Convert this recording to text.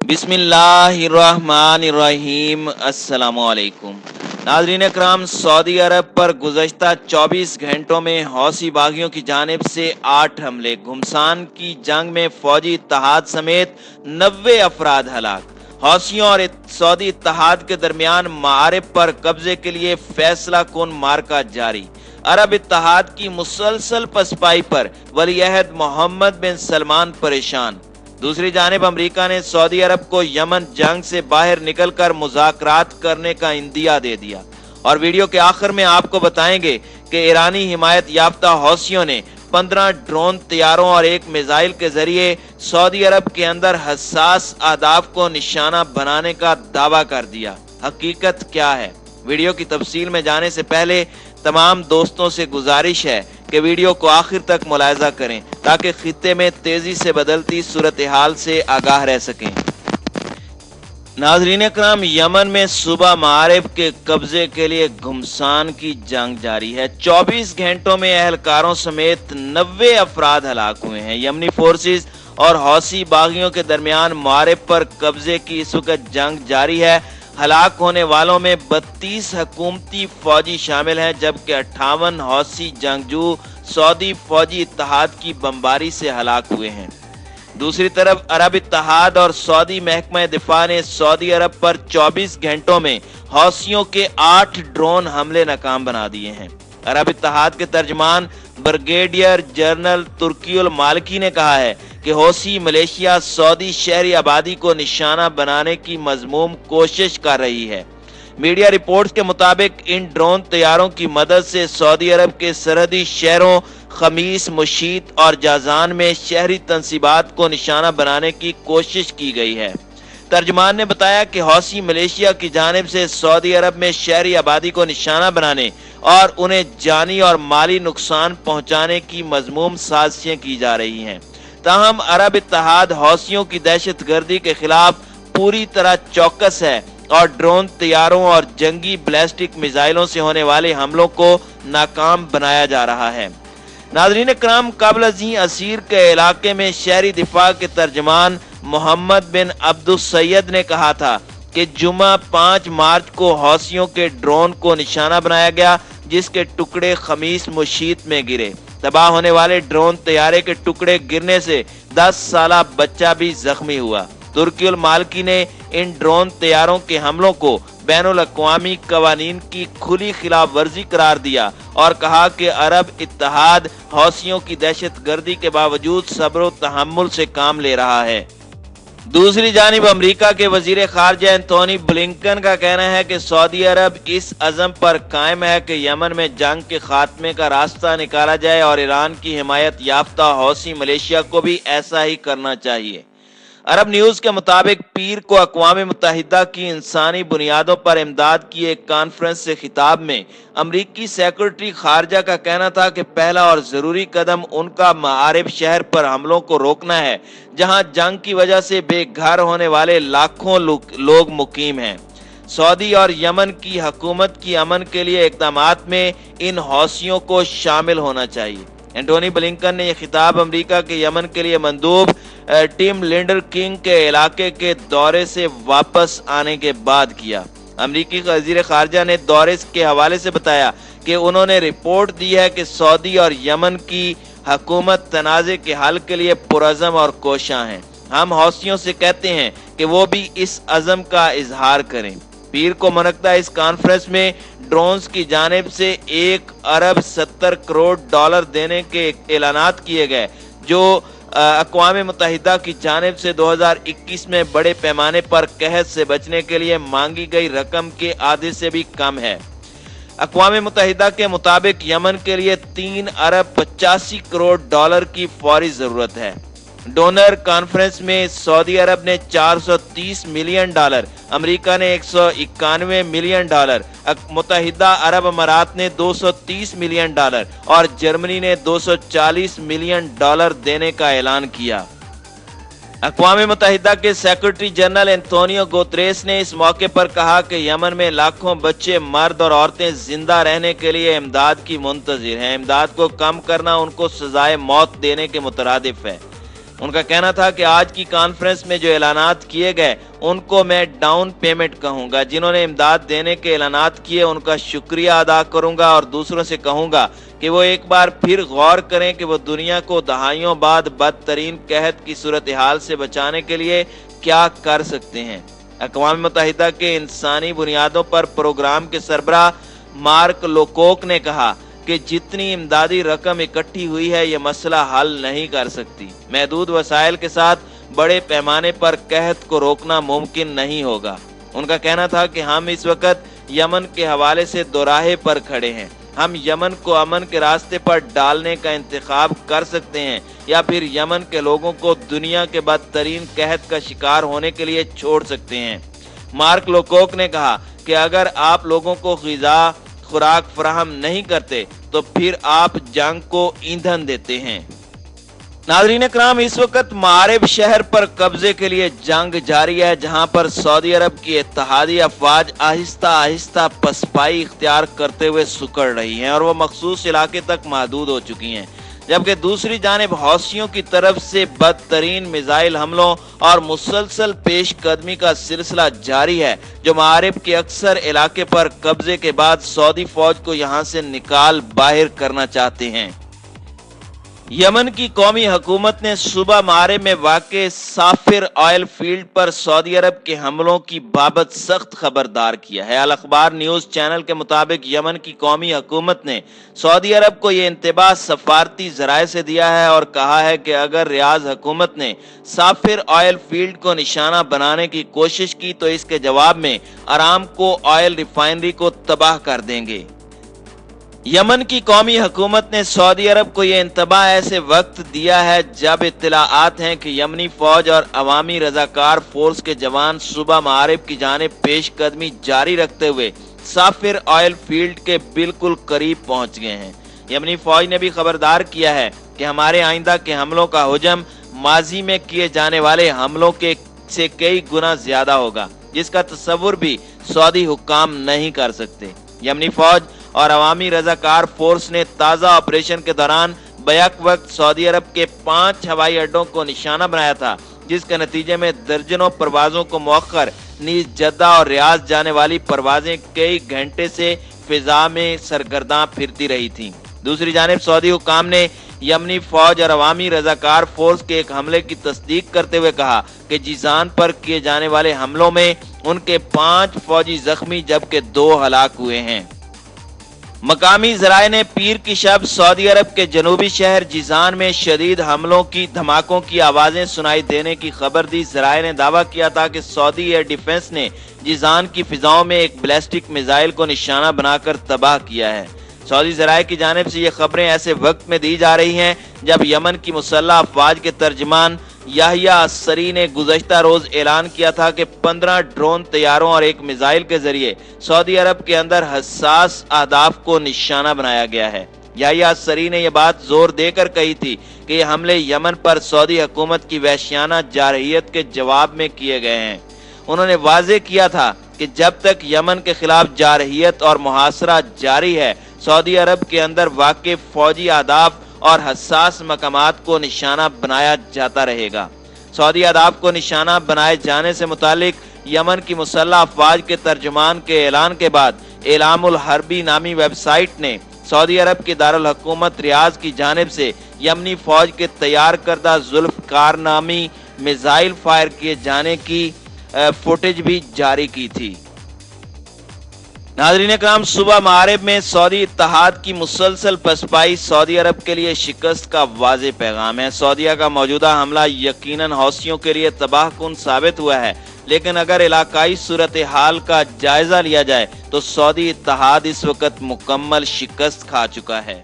बिस्मिल्लाहिर्रहमानिर्रहीम। अस्सलाम वालेकुम। नाज़रीन इकराम, सऊदी अरब पर गुज़श्ता 24 घंटों में हौसी बागियों की जानिब से 8 हमले, घुमसान की जंग में फौजी इत्तेहाद समेत 90 अफराद हलाक। हौसियों और सऊदी इत्तेहाद के दरमियान मारिब पर कब्जे के लिए फैसला कुन मार्का जारी। अरब इत्तेहाद की मुसलसल पसपाई पर वलीअहद मोहम्मद बिन सलमान परेशान। दूसरी जानिब अमेरिका ने सऊदी अरब को यमन जंग से बाहर निकलकर मुज़ाकरात करने का इंदिया दे दिया। और वीडियो के आखिर में आपको बताएंगे कि ईरानी हिमायत याफ्ता हौसियों ने 15 ड्रोन तैयारों और एक मिसाइल के जरिए सऊदी अरब के अंदर हसास अहदाफ को निशाना बनाने का दावा कर दिया। हकीकत क्या है? वीडियो की तफसील में जाने से पहले तमाम दोस्तों से गुजारिश है कि वीडियो को आखिर तक मुलाहिजा करें ताकि खित्ते में तेजी से बदलती सूरत हाल से आगाह रह सकें। नाज़रीन इकराम, यमन में सूबा मारिब के कब्जे के लिए घुमसान की जंग जारी है। 24 घंटों में एहलकारों समेत 90 अफराद हलाक हुए हैं। यमनी फोर्सेस और हौसी बागियों के दरमियान मारिब पर कब्जे की इस वक्त जंग जारी है। हलाक होने वालों में 32 हुकूमती फौजी शामिल हैं, जबकि 58 हौसी जंगजू सऊदी फौजी इत्तेहाद की बमबारी से हलाक हुए हैं। दूसरी तरफ अरब इत्तेहाद और सऊदी महकमा दिफा ने सऊदी अरब पर 24 घंटों में हौसियों के 8 ड्रोन हमले नाकाम बना दिए हैं। अरब इत्तेहाद के तर्जमान ब्रिगेडियर जनरल तुर्कीउल मालिकी ने कहा है कि हौसी मलेशिया सऊदी शहरी आबादी को निशाना बनाने की मजमूम कोशिश कर रही है। मीडिया रिपोर्ट्स के मुताबिक इन ड्रोन तैयारों की मदद से सऊदी अरब के सरहदी शहरों खमीस, मुशीत और जाजान में शहरी तंसीबात को निशाना बनाने की कोशिश की गई है। तर्जमान ने बताया कि हौसी मलेशिया की जानिब से सऊदी अरब में शहरी आबादी को निशाना बनाने और उन्हें जानी और माली नुकसान पहुंचाने की मजमूम साजिशें की जा रही हैं। ताहम अरब इत्तेहाद हौसियों की दहशत गर्दी के खिलाफ पूरी तरह चौकस है और ड्रोन तैयारों और जंगी बैलिस्टिक मिसाइलों से होने वाले हमलों को नाकाम बनाया जा रहा है। नाज़रीन इकराम, कबल अज़ीं असीर के इलाके में शहरी दिफा के तर्जमान मोहम्मद बिन अब्दुल सैयद ने कहा था कि जुमा 5 मार्च को हौसियों के ड्रोन को निशाना बनाया गया, जिसके टुकड़े खमीस मुशीत में गिरे। तबाह होने वाले ड्रोन तैयारे के टुकड़े गिरने से 10 साला बच्चा भी जख्मी हुआ। तुर्कीउल मालिकी ने इन ड्रोन तैयारों के हमलों को बैनुल अक़वामी कवानीन की खुली खिलाफ वर्जी करार दिया और कहा कि अरब इत्तेहाद हौसियों की दहशत गर्दी के बावजूद सब्र व तहम्मुल से काम ले रहा है। दूसरी जानिब अमेरिका के वजीर खारजा एंथोनी ब्लिंकन का कहना है कि सऊदी अरब इस अज़म पर कायम है कि यमन में जंग के खात्मे का रास्ता निकाला जाए और ईरान की हिमायत याफ्ता हौसी मलेशिया को भी ऐसा ही करना चाहिए। अरब न्यूज के मुताबिक पीर को अक़वाम मुत्तहिदा की इंसानी बुनियादों पर इमदाद की एक कॉन्फ्रेंस से खिताब में अमरीकी सेक्रेटरी खारजा का कहना था कि पहला और जरूरी कदम उनका मारिब शहर पर हमलों को रोकना है, जहां जंग की वजह से बेघर होने वाले लाखों लोग मुकीम हैं। सऊदी और यमन की हुकूमत की अमन के लिए इक़दामात में इन हौसियों को शामिल होना चाहिए। एंटोनी ब्लिंकन ने यह खिताब अमेरिका के यमन के लिए मंदूब टिम लिंडर किंग के इलाके के दौरे से वापस आने के बाद किया। अमेरिकी वज़ीर खारजा ने दौरे के हवाले से बताया कि उन्होंने रिपोर्ट दी है कि सऊदी और यमन की हुकूमत तनाज़े के हल के लिए पुरअज़म और कोशां हैं। हम हौसियों से कहते हैं कि वो भी इस अज़म का इजहार करें। पीर को मुनक्किदा इस कॉन्फ्रेंस में ड्रोन्स की जानिब से 1 अरब 70 करोड़ डॉलर देने के ऐलानात किए गए, जो अक़वाम मुत्तहिदा की जानिब से 2021 में बड़े पैमाने पर कहत से बचने के लिए मांगी गई रकम के आधे से भी कम है। अक़वाम मुत्तहिदा के मुताबिक यमन के लिए 3 अरब 85 करोड़ डॉलर की फौरी जरूरत है। डोनर कॉन्फ्रेंस में सऊदी अरब ने 430 मिलियन डॉलर, अमेरिका ने 191 मिलियन डॉलर, मुत्तहिदा अरब अमारात ने 230 मिलियन डॉलर और जर्मनी ने 240 मिलियन डॉलर देने का ऐलान किया। अक़वाम मुत्तहिदा के सेक्रेटरी जनरल एंटोनियो गुतेरेस ने इस मौके पर कहा कि यमन में लाखों बच्चे, मर्द और औरतें जिंदा रहने के लिए इमदाद की मुंतजिर हैं। इमदाद को कम करना उनको सजाए मौत देने के मुतरादिफ है। उनका कहना था कि आज की कॉन्फ्रेंस में जो ऐलानात किए गए उनको मैं डाउन पेमेंट कहूंगा। जिन्होंने इमदाद देने के ऐलानात किए उनका शुक्रिया अदा करूंगा और दूसरों से कहूंगा कि वो एक बार फिर गौर करें कि वो दुनिया को दहाइयों बाद बदतरीन कहत की सूरत हाल से बचाने के लिए क्या कर सकते हैं। अक़वाम मुत्तहिदा के इंसानी बुनियादों पर प्रोग्राम के सरबराह मार्क लोकोक ने कहा कि जितनी इमदादी रकम इकट्ठी हुई है ये मसला हल नहीं कर सकती। महदूद वसाइल के साथ बड़े पैमाने पर कहत को रोकना मुमकिन नहीं होगा। उनका कहना था कि हम इस वक्त यमन के हवाले से दोराहे पर खड़े हैं। हम यमन को अमन के रास्ते पर डालने का इंतखाब कर सकते हैं या फिर यमन के लोगों को दुनिया के बदतरीन कहत का शिकार होने के लिए छोड़ सकते हैं। मार्क लोकोक ने कहा कि अगर आप लोगों को ग़िज़ा खुराक फराहम नहीं करते तो फिर आप जंग को ईंधन देते हैं। नाज़रीन इकराम, इस वक्त मारिब शहर पर कब्जे के लिए जंग जारी है, जहां पर सऊदी अरब की इत्तेहादी अफवाज आहिस्ता आहिस्ता पसपाई इख्तियार करते हुए सुकड़ रही हैं और वो मखसूस इलाके तक महदूद हो चुकी हैं, जबकि दूसरी जानिब हौसियों की तरफ से बदतरीन मिसाइल हमलों और मुसलसल पेशकदमी का सिलसिला जारी है, जो मारिब के अक्सर इलाके पर कब्जे के बाद सऊदी फौज को यहां से निकाल बाहर करना चाहते हैं। यमन की कौमी हुकूमत ने सुबह मारिब में वाक़े साफिर ऑयल फील्ड पर सऊदी अरब के हमलों की बाबत सख्त खबरदार किया है। अल अखबार न्यूज़ चैनल के मुताबिक यमन की कौमी हुकूमत ने सऊदी अरब को ये इंतबाह सफारती ज़राए से दिया है और कहा है कि अगर रियाज हुकूमत ने साफिर ऑयल फील्ड को निशाना बनाने की कोशिश की तो इसके जवाब में अरामको ऑयल रिफाइनरी को तबाह कर देंगे। यमन की कौमी हुकूमत ने सऊदी अरब को यह इंतबाह ऐसे वक्त दिया है जब इत्तलाआत हैं कि यमनी फौज और अवामी रजाकार फोर्स के जवान सुबह मारिब की जानिब पेशकदमी जारी रखते हुए साफिर ऑयल फील्ड के बिल्कुल करीब पहुंच गए हैं। यमनी फौज ने भी खबरदार किया है कि हमारे आइंदा के हमलों का हुजम माजी में किए जाने वाले हमलों के से कई गुना ज्यादा होगा, जिसका तस्वुर भी सऊदी हुक्काम नहीं कर सकते। यमनी फौज और अवामी रजाकार फोर्स ने ताज़ा ऑपरेशन के दौरान बैक वक्त सऊदी अरब के 5 हवाई अड्डों को निशाना बनाया था, जिसके नतीजे में दर्जनों परवाजों को मौखर नीज जद्दा और रियाज जाने वाली परवाजें कई घंटे से फिजा में सरगर्दां फिरती रही थीं। दूसरी जानिब सऊदी हुक्काम ने यमनी फौज और अवामी रजाकार फोर्स के एक हमले की तस्दीक करते हुए कहा कि जीजान पर किए जाने वाले हमलों में उनके 5 फौजी जख्मी जबकि 2 हलाक हुए हैं। मकामी ज़राए ने पीर की शब सऊदी अरब के जनूबी शहर जीजान में शदीद हमलों की धमाकों की आवाज़ें सुनाई देने की खबर दी। ज़राए ने दावा किया था कि सऊदी एयर डिफेंस ने जीजान की फिजाओं में एक बैलिस्टिक मिसाइल को निशाना बनाकर तबाह किया है। सऊदी ज़राए की जानिब से ये खबरें ऐसे वक्त में दी जा रही हैं जब यमन की मुसल्लह अफवाज के तर्जमान याहिया अस्सरी ने गुज़श्ता रोज ऐलान किया था कि 15 ड्रोन तैयारों और एक मिसाइल के जरिए सऊदी अरब के अंदर हसास अहदाफ को निशाना बनाया गया है। याहिया अस्सरी ने यह बात जोर देकर कही थी कि ये हमले यमन पर सऊदी हुकूमत की वहशियाना जारहियत के जवाब में किए गए हैं। उन्होंने वाज़ेह किया था कि जब तक यमन के खिलाफ जारहियत और मुहासरा जारी है, सऊदी अरब के अंदर वाक़े फौजी अहदाफ और हसास मकामात को निशाना बनाया जाता रहेगा। सऊदी अहदाफ को निशाना बनाए जाने से मुतालिक यमन की मुसल्लह अफवाज के तर्जुमान के ऐलान के बाद एलामुल हर्बी नामी वेबसाइट ने सऊदी अरब की दारुल हुकूमत रियाज की जानिब से यमनी फौज के तैयार करदा जुल्फ़कार नामी मिसाइल फायर किए जाने की फुटेज भी जारी की थी। नाज़रीन इकराम, सुबह मारिब में सऊदी इत्तेहाद की मुसलसल पसपाई सऊदी अरब के लिए शिकस्त का वाज़ेह पैगाम है। सऊदीया का मौजूदा हमला यकीनन हौसियों के लिए तबाहकुन साबित हुआ है, लेकिन अगर इलाकाई सूरत हाल का जायजा लिया जाए तो सऊदी इत्तेहाद इस वक्त मुकम्मल शिकस्त खा चुका है।